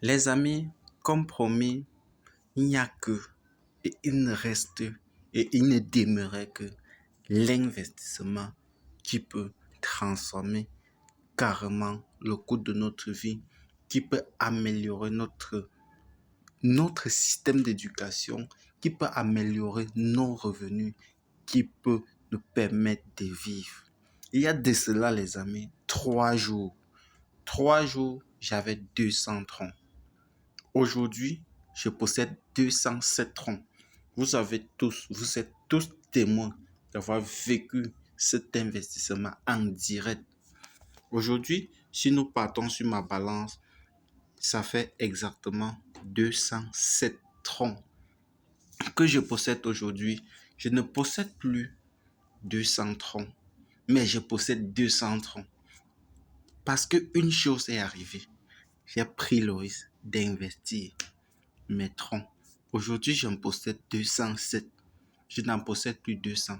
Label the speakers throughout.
Speaker 1: Les amis, comme promis, il n'y a que, et il ne reste, et il ne demeurait que l'investissement qui peut transformer carrément le cours de notre vie, qui peut améliorer notre système d'éducation, qui peut améliorer nos revenus, qui peut nous permettre de vivre. Il y a de cela, les amis, 3 jours. 3 jours, j'avais 200 troncs. Aujourd'hui, je possède 207 troncs. Vous êtes tous témoins d'avoir vécu cet investissement en direct. Aujourd'hui, si nous partons sur ma balance, ça fait exactement 207 troncs que je possède aujourd'hui. Je ne possède plus 200 troncs, mais je possède 200 troncs. Parce qu'une chose est arrivée. J'ai pris le risque d'investir mes troncs. Aujourd'hui, j'en possède 207. Je n'en possède plus 200.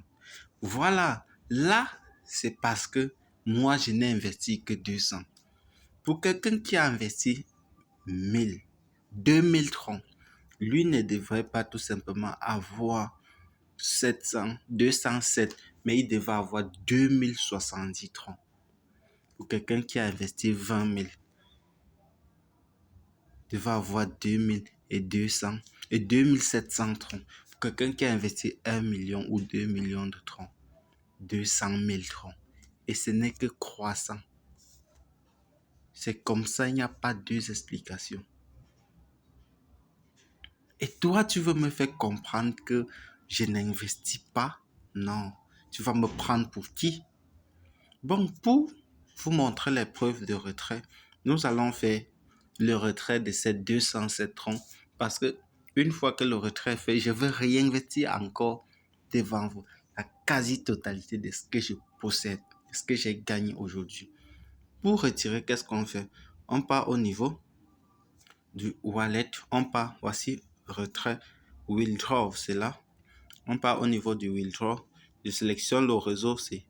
Speaker 1: Voilà. Là, c'est parce que moi, je n'ai investi que 200. Pour quelqu'un qui a investi 1000, 2000 troncs, lui ne devrait pas tout simplement avoir 700, 207, mais il devrait avoir 2070 troncs. Pour quelqu'un qui a investi 20 000, il devrait avoir 2200 et 2700 troncs. Pour quelqu'un qui a investi 1 million ou 2 millions de troncs, 200 000 troncs. Et ce n'est que croissant. C'est comme ça, il n'y a pas deux explications. Et toi, tu veux me faire comprendre que je n'investis pas? Non. Tu vas me prendre pour qui? Bon, pour vous montrer les preuves de retrait, nous allons faire le retrait de ces 207 troncs parce que une fois que le retrait est fait, je veux réinvestir encore devant vous la quasi-totalité de ce que je possède, de ce que j'ai gagné aujourd'hui. Pour retirer, qu'est-ce qu'on fait? On part au niveau du wallet, on part, voici, retrait, withdraw, c'est là. On part au niveau du withdraw, je sélectionne le réseau, c'est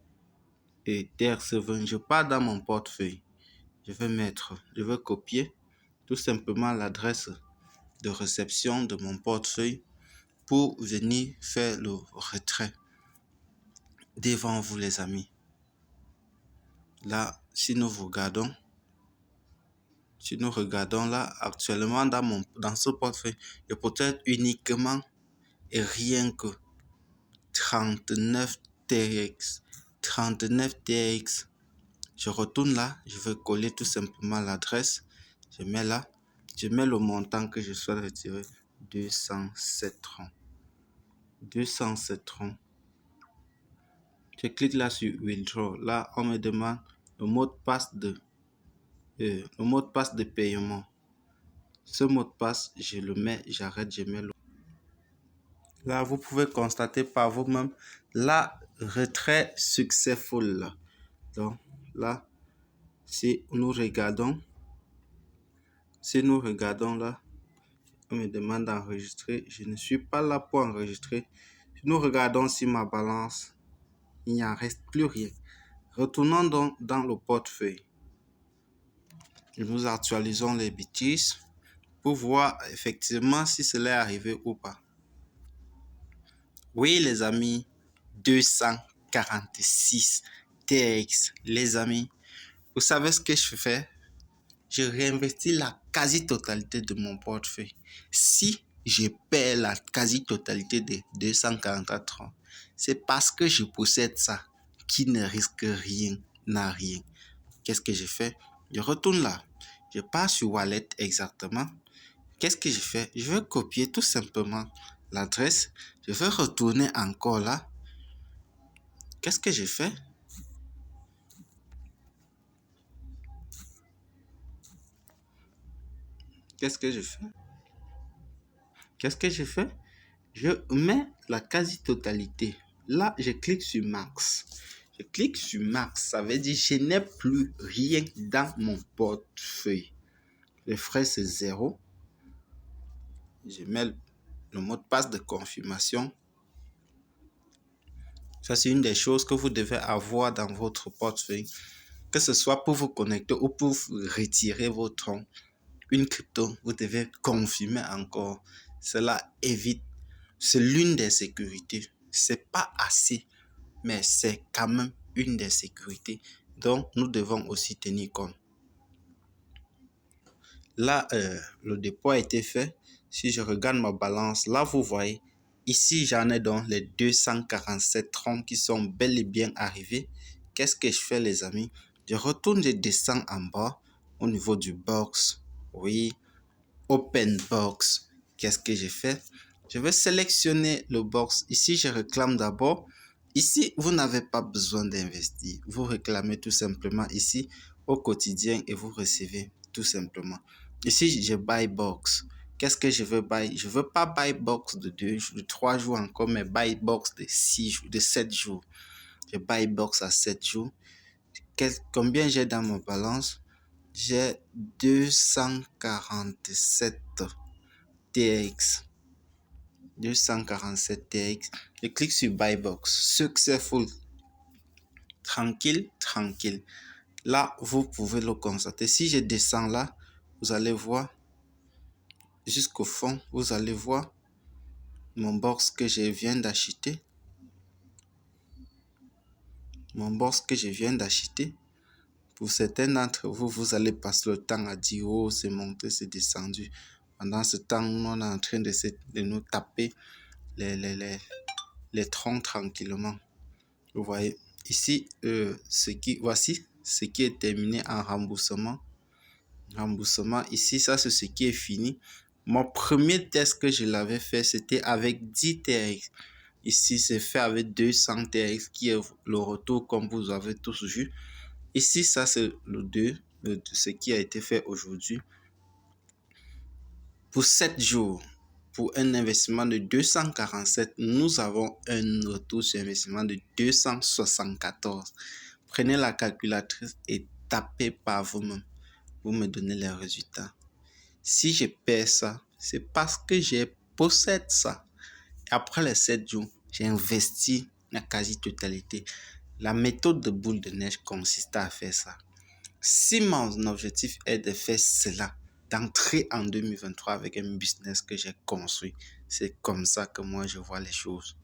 Speaker 1: Ether7. Je pars dans mon portefeuille. Je vais copier tout simplement l'adresse de réception de mon portefeuille pour venir faire le retrait devant vous, les amis. Là, si nous regardons là, actuellement dans ce portefeuille, je possède uniquement et rien que 39 TX. 39 TX. Je retourne là, je vais coller tout simplement l'adresse. Je mets là, je mets le montant que je souhaite retirer, 207 troncs. 207 troncs. Je clique là sur Withdraw. Là, on me demande le mot de passe de paiement. Ce mot de passe, je le mets, j'arrête, je mets le... Là, vous pouvez constater par vous-même la retrait successful. Donc, là, si nous regardons là, on me demande d'enregistrer. Je ne suis pas là pour enregistrer. Si nous regardons sur ma balance, il n'y en reste plus rien. Retournons donc dans le portefeuille. Et nous actualisons les bêtises pour voir effectivement si cela est arrivé ou pas. Oui, les amis, 246 TX. Les amis, vous savez ce que je fais? Je réinvestis la quasi-totalité de mon portefeuille. Si je perds la quasi-totalité des 244 troncs, c'est parce que je possède ça qui ne risque rien, n'a rien. Qu'est-ce que je fais? Je retourne là. Je pars sur Wallet exactement. Qu'est-ce que je fais? Je vais copier tout simplement l'adresse. Je vais retourner encore là. Qu'est-ce que je fais? Qu'est-ce que je fais? Qu'est-ce que je fais? Je mets la quasi-totalité. Là, je clique sur Max. Je clique sur Max. Ça veut dire que je n'ai plus rien dans mon portefeuille. Le frais, c'est 0. Je mets le mot de passe de confirmation. Ça, c'est une des choses que vous devez avoir dans votre portefeuille. Que ce soit pour vous connecter ou pour retirer vos troncs. une crypto, vous devez confirmer encore. Cela évite, c'est l'une des sécurités. C'est pas assez, mais c'est quand même une des sécurités dont nous devons aussi tenir compte. Là, le dépôt a été fait. Si je regarde ma balance, là, vous voyez, ici, j'en ai donc les 247 troncs qui sont bel et bien arrivés. Qu'est-ce que je fais, les amis? Je retourne, je descends en bas au niveau du box. Oui, Open Box. Qu'est-ce que j'ai fait? Je vais sélectionner le box. Ici, je réclame d'abord. Ici, vous n'avez pas besoin d'investir. Vous réclamez tout simplement ici au quotidien et vous recevez tout simplement. Ici, je buy box. Qu'est-ce que je veux buy? Je veux pas buy box de 3 jours encore, mais buy box de 6 jours, de 7 jours. Je buy box à 7 jours. Combien j'ai dans ma balance? J'ai 247 TX. 247 TX. Je clique sur Buy Box. Successful. Tranquille, tranquille. Là, vous pouvez le constater. Si je descends là, vous allez voir jusqu'au fond, vous allez voir mon box que je viens d'acheter. Mon box que je viens d'acheter. Pour certains d'entre vous, vous allez passer le temps à dire, oh, c'est monté, c'est descendu. Pendant ce temps, on est en train de nous taper les troncs tranquillement. Vous voyez, ici, voici ce qui est terminé en remboursement. Remboursement, ici, ça, c'est ce qui est fini. Mon premier test que je l'avais fait, c'était avec 10 TRX. Ici, c'est fait avec 200 TRX, qui est le retour comme vous avez tous vu. Ici, ça, c'est le 2, ce qui a été fait aujourd'hui. Pour 7 jours, pour un investissement de 247, nous avons un retour sur investissement de 274. Prenez la calculatrice et tapez par vous-même. Vous me donnez les résultats. Si je perds ça, c'est parce que je possède ça. Après les 7 jours, j'ai investi la quasi-totalité. La méthode de boule de neige consiste à faire ça. Si mon objectif est de faire cela, d'entrer en 2023 avec un business que j'ai construit, c'est comme ça que moi je vois les choses.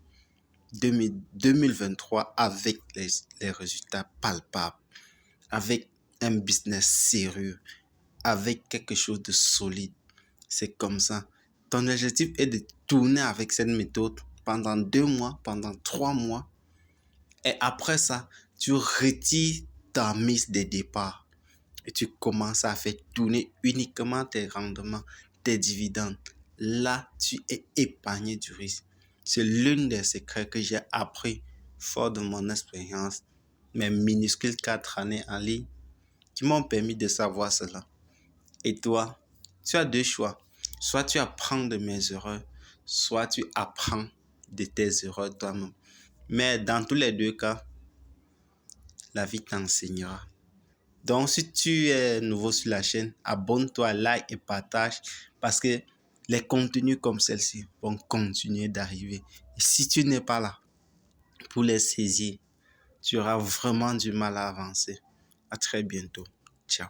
Speaker 1: 2023 avec les résultats palpables, avec un business sérieux, avec quelque chose de solide. C'est comme ça. Ton objectif est de tourner avec cette méthode pendant 2 mois, pendant 3 mois. Et après ça, tu retires ta mise de départ. Et tu commences à faire tourner uniquement tes rendements, tes dividendes. Là, tu es épargné du risque. C'est l'un des secrets que j'ai appris fort de mon expérience, mes minuscules 4 années en ligne, qui m'ont permis de savoir cela. Et toi, tu as 2 choix. Soit tu apprends de mes erreurs, soit tu apprends de tes erreurs toi-même. Mais dans tous les 2 cas, la vie t'enseignera. Donc, si tu es nouveau sur la chaîne, abonne-toi, like et partage parce que les contenus comme celle-ci vont continuer d'arriver. Et si tu n'es pas là pour les saisir, tu auras vraiment du mal à avancer. À très bientôt. Ciao.